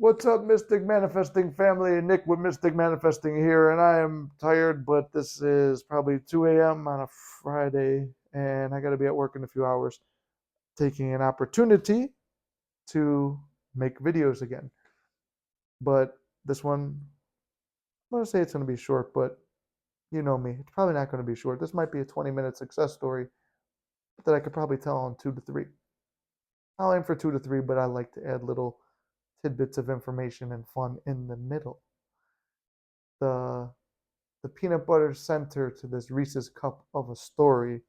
What's up, Mystic Manifesting family? Nick with Mystic Manifesting here, and I am tired, but this is probably 2 a.m. on a Friday, and I got to be at work in a few hours, taking an opportunity to make videos again. But this one, I'm going to say it's going to be short, but you know me, it's probably not going to be short. This might be a 20-minute success story that I could probably tell in 2 to 3. I'll aim for 2 to 3, but I like to add little tidbits of information and fun in the middle. The the peanut butter center to this Reese's cup of a story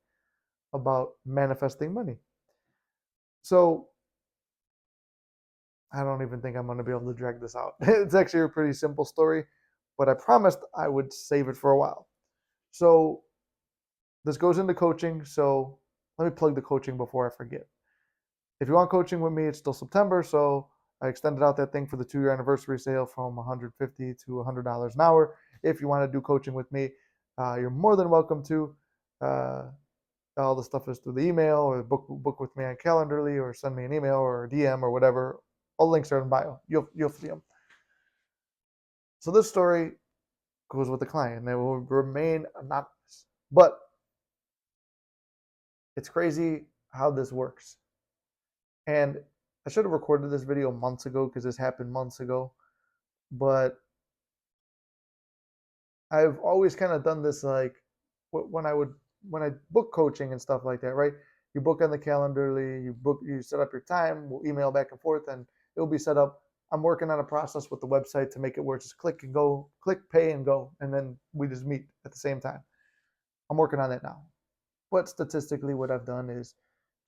about manifesting money. So I don't even think I'm going to be able to drag this out. It's actually a pretty simple story, but I promised I would save it for a while. So this goes into coaching. So let me plug the coaching before I forget. If you want coaching with me, it's still September. So I extended out that thing for the 2 year anniversary sale from $150 to $100 an hour. If you want to do coaching with me, you're more than welcome to. Uh, all the stuff is through the email or book with me on Calendarly or send me an email or a DM or whatever. All the links are in bio. You'll see them. So this story goes with the client and it will remain anonymous. But it's crazy how this works. And I should have recorded this video months ago because this happened months ago. But I've always kind of done this like when I book coaching and stuff like that, right? You book on the Calendarly, you set up your time, we'll email back and forth, and it'll be set up. I'm working on a process with the website to make it where it's just click and go, click, pay, and go, and then we just meet at the same time. I'm working on that now. But statistically, what I've done is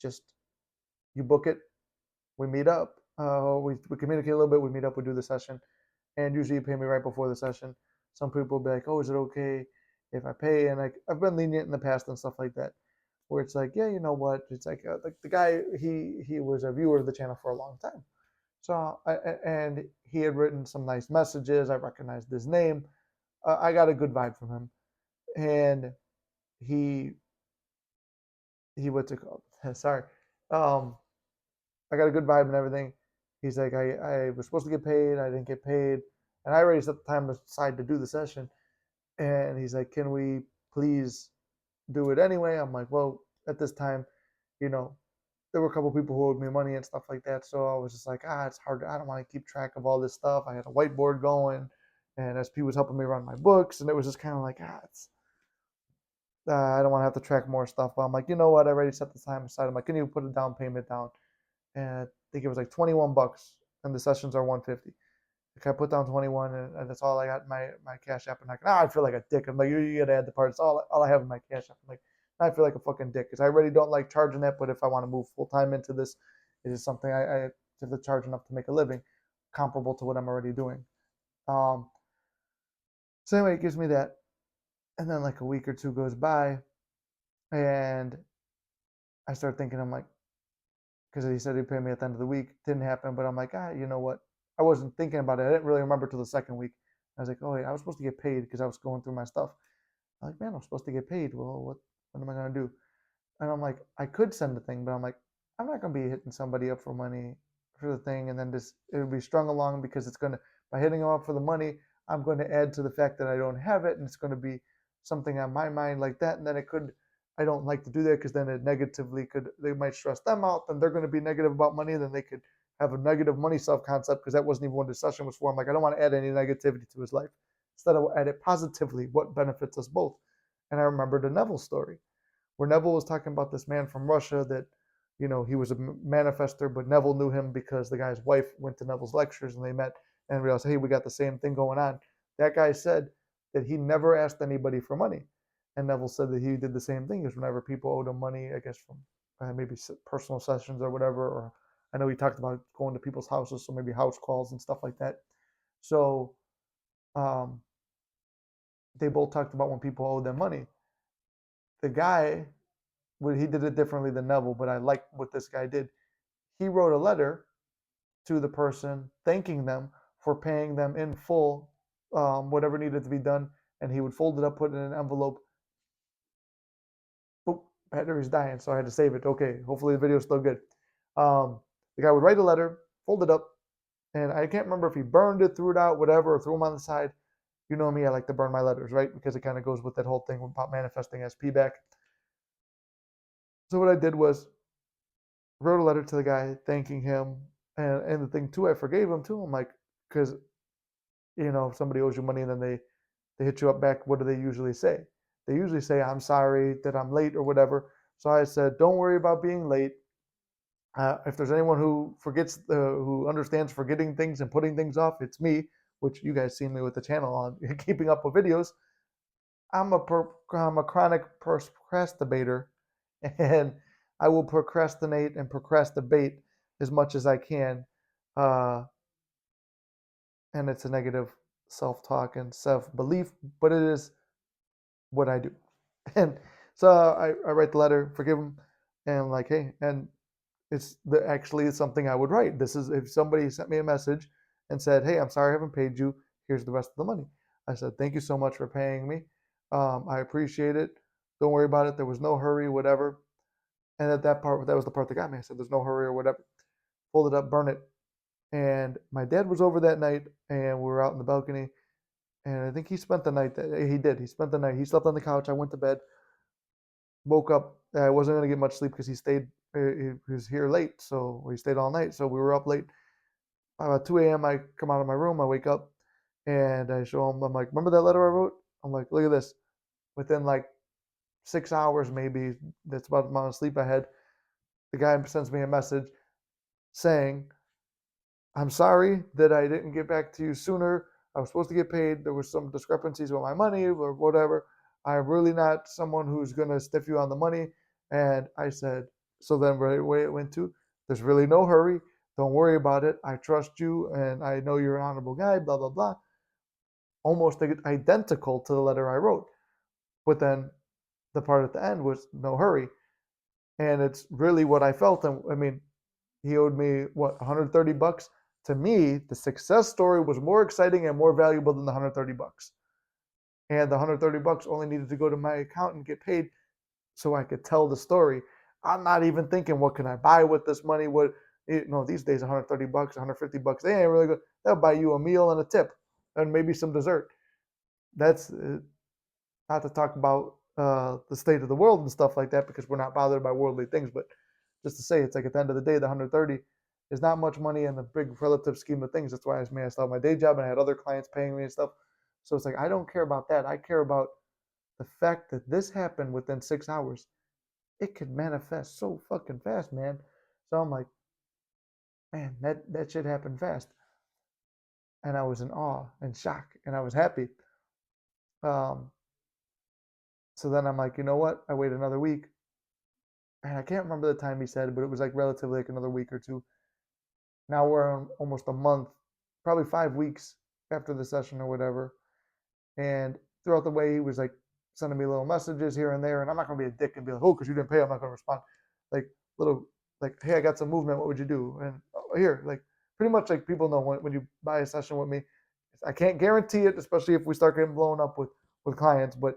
just you book it, we meet up, we communicate a little bit, we meet up, we do the session, and usually you pay me right before the session. Some people will be like, "Oh, is it okay if I pay?" And I've been lenient in the past and stuff like that, where it's like, "Yeah, you know what?" It's like the guy he was a viewer of the channel for a long time, so and he had written some nice messages. I recognized his name. I got a good vibe from him, and he he what's it called? Sorry, um, I got a good vibe and everything. He's like, I was supposed to get paid. I didn't get paid. And I already set the time aside to do the session. And he's like, can we please do it anyway? I'm like, well, at this time, you know, there were a couple people who owed me money and stuff like that. So I was just like, it's hard. I don't want to keep track of all this stuff. I had a whiteboard going and SP was helping me run my books. And it was just kind of like, I don't want to have to track more stuff. But I'm like, you know what? I already set the time aside. I'm like, can you put a down payment down? And I think it was like $21, and the sessions are 150. Like I put down 21, and that's all I got in my cash app. And like, I feel like a dick. I'm like, you gotta add the parts. All I have in my cash app. I'm like, I feel like a fucking dick because I really don't like charging that. But if I want to move full time into this, it is something I have to charge enough to make a living, comparable to what I'm already doing. Um, so anyway, it gives me that, and then like a week or two goes by, and I start thinking, I'm like, because he said he'd pay me at the end of the week. Didn't happen, but I'm like, you know what? I wasn't thinking about it. I didn't really remember till the second week. I was like, oh, yeah, I was supposed to get paid because I was going through my stuff. I'm like, man, I'm supposed to get paid. Well, what am I gonna do? And I'm like, I could send the thing, but I'm like, I'm not gonna be hitting somebody up for money for the thing, and then just it'll be strung along because it's gonna by hitting them up for the money, I'm going to add to the fact that I don't have it, and it's going to be something on my mind like that, and then it could. I don't like to do that because then it negatively could they might stress them out, then they're going to be negative about money, then they could have a negative money self concept because that wasn't even what the session was for. I'm like, I don't want to add any negativity to his life. Instead, I add it positively, what benefits us both. And I remembered a Neville story where Neville was talking about this man from Russia that, he was a manifester, but Neville knew him because the guy's wife went to Neville's lectures and they met and realized, hey, we got the same thing going on. That guy said that he never asked anybody for money. And Neville said that he did the same thing because whenever people owed him money, I guess from maybe personal sessions or whatever, or I know he talked about going to people's houses, so maybe house calls and stuff like that. So um, they both talked about when people owed them money. The guy, well, he did it differently than Neville, but I like what this guy did. He wrote a letter to the person thanking them for paying them in full whatever needed to be done, and he would fold it up, put it in an envelope. Oh, battery's dying, so I had to save it. Okay, hopefully the video's still good. The guy would write a letter, fold it up, And I can't remember if he burned it, threw it out, whatever, or threw them on the side. You know me, I like to burn my letters, right? Because it kind of goes with that whole thing about manifesting SP back. So what I did was wrote a letter to the guy thanking him, and the thing too, I forgave him too. I'm like, because if somebody owes you money and then they hit you up back, what do they usually say? They usually say, I'm sorry that I'm late or whatever. So I said, don't worry about being late. If there's anyone who who understands forgetting things and putting things off, it's me, which you guys seen me with the channel on keeping up with videos. I'm a chronic procrastinator, and I will procrastinate and procrastinate as much as I can. Uh, and it's a negative self-talk and self-belief, but it is what I do. And so I write the letter, forgive him, and like, hey, and actually it's something I would write. This is if somebody sent me a message and said, hey, I'm sorry I haven't paid you. Here's the rest of the money. I said, thank you so much for paying me. I appreciate it. Don't worry about it. There was no hurry, whatever. And at that was the part that got me. I said, there's no hurry or whatever. Fold it up, burn it. And my dad was over that night, and we were out in the balcony. And I think he spent the night. He did. He spent the night. He slept on the couch. I went to bed. Woke up. I wasn't going to get much sleep because he stayed. He was here late, so he stayed all night. So we were up late. About 2 a.m., I come out of my room. I wake up, and I show him. I'm like, remember that letter I wrote? I'm like, look at this. Within like 6 hours, maybe that's about the amount of sleep I had. The guy sends me a message saying, I'm sorry that I didn't get back to you sooner. I was supposed to get paid. There was some discrepancies with my money or whatever. I'm really not someone who's going to stiff you on the money. And I said, so then right away it went to, there's really no hurry. Don't worry about it. I trust you and I know you're an honorable guy, blah, blah, blah. Almost identical to the letter I wrote. But then the part at the end was no hurry. And it's really what I felt. And I mean, he owed me what, 130 bucks. To me, the success story was more exciting and more valuable than the 130 bucks. And the 130 bucks only needed to go to my account and get paid so I could tell the story. I'm not even thinking what can I buy with this money? These days 130 bucks, 150 bucks, they ain't really good. They'll buy you a meal and a tip and maybe some dessert. That's not to talk about the state of the world and stuff like that because we're not bothered by worldly things, but just to say, it's like at the end of the day, the 130 is not much money in the big relative scheme of things. That's why I still have my day job and I had other clients paying me and stuff. So it's like, I don't care about that. I care about the fact that this happened within 6 hours. It could manifest so fucking fast, man. So I'm like, man, that shit happened fast. And I was in awe and shock and I was happy. Um, so then I'm like, you know what? I wait another week. And I can't remember the time he said, but it was like relatively like another week or two. Now we're on almost a month, probably 5 weeks after the session or whatever. And throughout the way, he was like sending me little messages here and there. And I'm not going to be a dick and be like, oh, because you didn't pay, I'm not going to respond. Like little, like, hey, I got some movement. What would you do? And here, like pretty much like people know when you buy a session with me, I can't guarantee it, especially if we start getting blown up with clients. But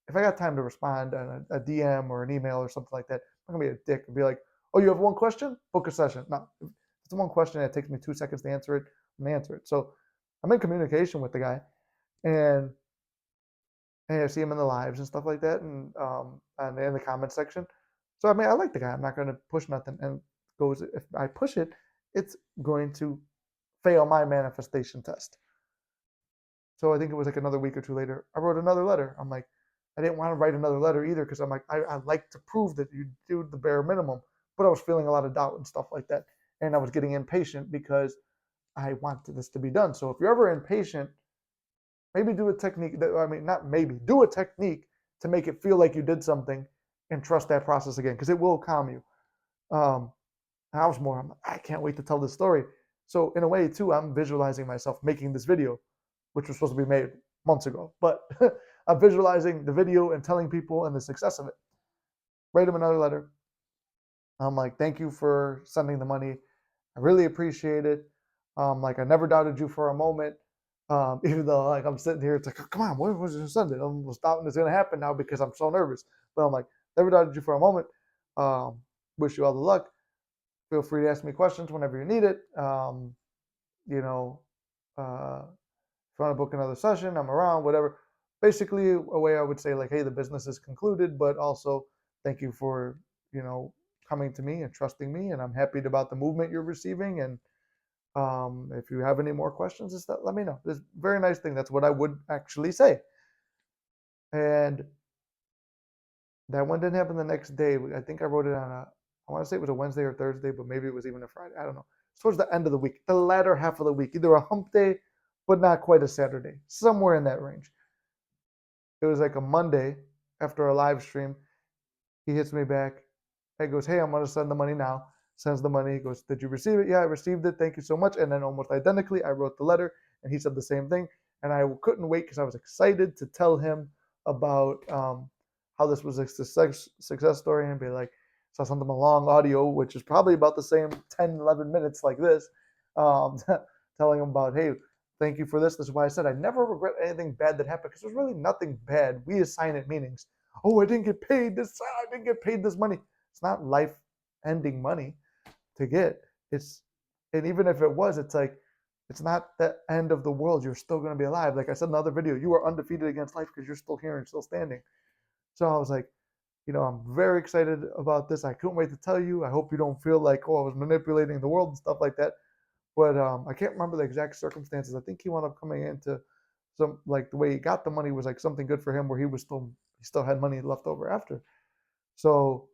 if I got time to respond on a DM or an email or something like that, I'm not going to be a dick and be like, oh, you have one question? Book a session. No, it's one question and it takes me 2 seconds to answer it and answer it. So I'm in communication with the guy and I see him in the lives and stuff like that and in the comment section. So I mean I like the guy. I'm not gonna push nothing and goes if I push it, it's going to fail my manifestation test. So I think it was like another week or two later, I wrote another letter. I'm like, I didn't want to write another letter either because I'm like, I like to prove that you do the bare minimum. But I was feeling a lot of doubt and stuff like that. And I was getting impatient because I wanted this to be done. So if you're ever impatient, maybe do a technique that, I mean, not maybe, do a technique to make it feel like you did something and trust that process again because it will calm you. And I was more, I'm like, I can't wait to tell this story. So in a way, too, I'm visualizing myself making this video, which was supposed to be made months ago. But I'm visualizing the video and telling people and the success of it. Write him another letter. I'm like, thank you for sending the money. I really appreciate it. Like I never doubted you for a moment. Even though like I'm sitting here, it's like, oh, come on, when was you send it? I'm doubting it's gonna happen now because I'm so nervous. But I'm like, never doubted you for a moment. Wish you all the luck. Feel free to ask me questions whenever you need it. you know, if you want to book another session, I'm around, whatever. Basically, a way I would say, like, hey, the business is concluded, but also thank you for, coming to me and trusting me. And I'm happy about the movement you're receiving. And if you have any more questions, just let me know. It's a very nice thing. That's what I would actually say. And that one didn't happen the next day. I think I wrote it on I want to say it was a Wednesday or Thursday, but maybe it was even a Friday. I don't know. It's towards the end of the week, the latter half of the week, either a hump day, but not quite a Saturday, somewhere in that range. It was like a Monday after a live stream. He hits me back. He goes, hey, I'm going to send the money now. Sends the money. He goes, did you receive it? Yeah, I received it. Thank you so much. And then almost identically, I wrote the letter and he said the same thing. And I couldn't wait because I was excited to tell him about how this was a success story and be like, so I sent him a long audio, which is probably about the same 10, 11 minutes like this, telling him about, hey, thank you for this. This is why I said I never regret anything bad that happened because there's really nothing bad. We assign it meanings. Oh, I didn't get paid this. I didn't get paid this money. It's not life-ending money to get. And even if it was, it's like it's not the end of the world. You're still going to be alive. Like I said in another video, you are undefeated against life because you're still here and still standing. So I was like, I'm very excited about this. I couldn't wait to tell you. I hope you don't feel like, oh, I was manipulating the world and stuff like that. But I can't remember the exact circumstances. I think he wound up coming into some, like, the way he got the money was like something good for him where he still had money left over after. So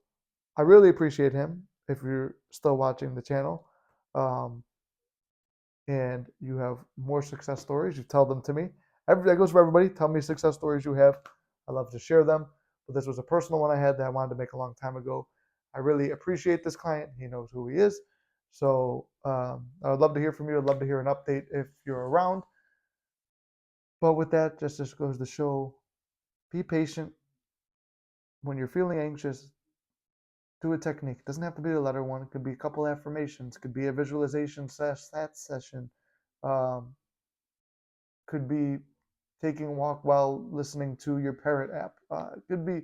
I really appreciate him if you're still watching the channel. And you have more success stories, you tell them to me. That goes for everybody. Tell me success stories you have. I love to share them. But this was a personal one I had that I wanted to make a long time ago. I really appreciate this client. He knows who he is. So I would love to hear from you. I'd love to hear an update if you're around. But with that, just goes to show, be patient. When you're feeling anxious, do a technique. It doesn't have to be a letter one. It could be a couple affirmations. It could be a visualization session. Um, could be taking a walk while listening to your parrot app. It could be,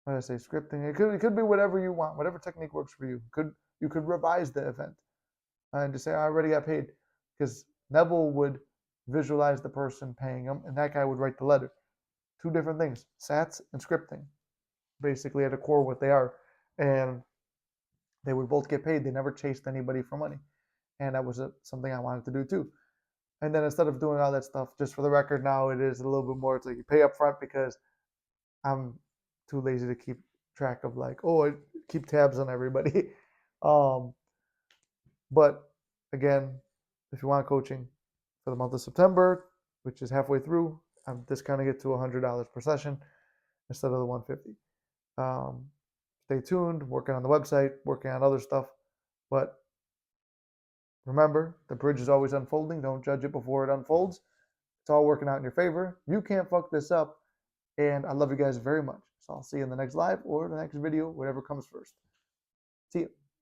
what did I say, scripting. It could be whatever you want, whatever technique works for you. You could revise the event and just say, I already got paid, because Neville would visualize the person paying him, and that guy would write the letter. Two different things, sats and scripting, basically at a core what they are, and they would both get paid. They never chased anybody for money, and that was something I wanted to do too. And then instead of doing all that stuff, just for the record, now it is a little bit more. It's like you pay up front because I'm too lazy to keep track of, like, I keep tabs on everybody. um, but again, if you want coaching for the month of September, which is halfway through, I'm discounting it to $100 per session instead of the $150. Stay tuned. Working on the website, working on other stuff, but remember, the bridge is always unfolding. Don't judge it before it unfolds. It's all working out in your favor. You can't fuck this up. And I love you guys very much. So I'll see you in the next live or the next video, whatever comes first. See you.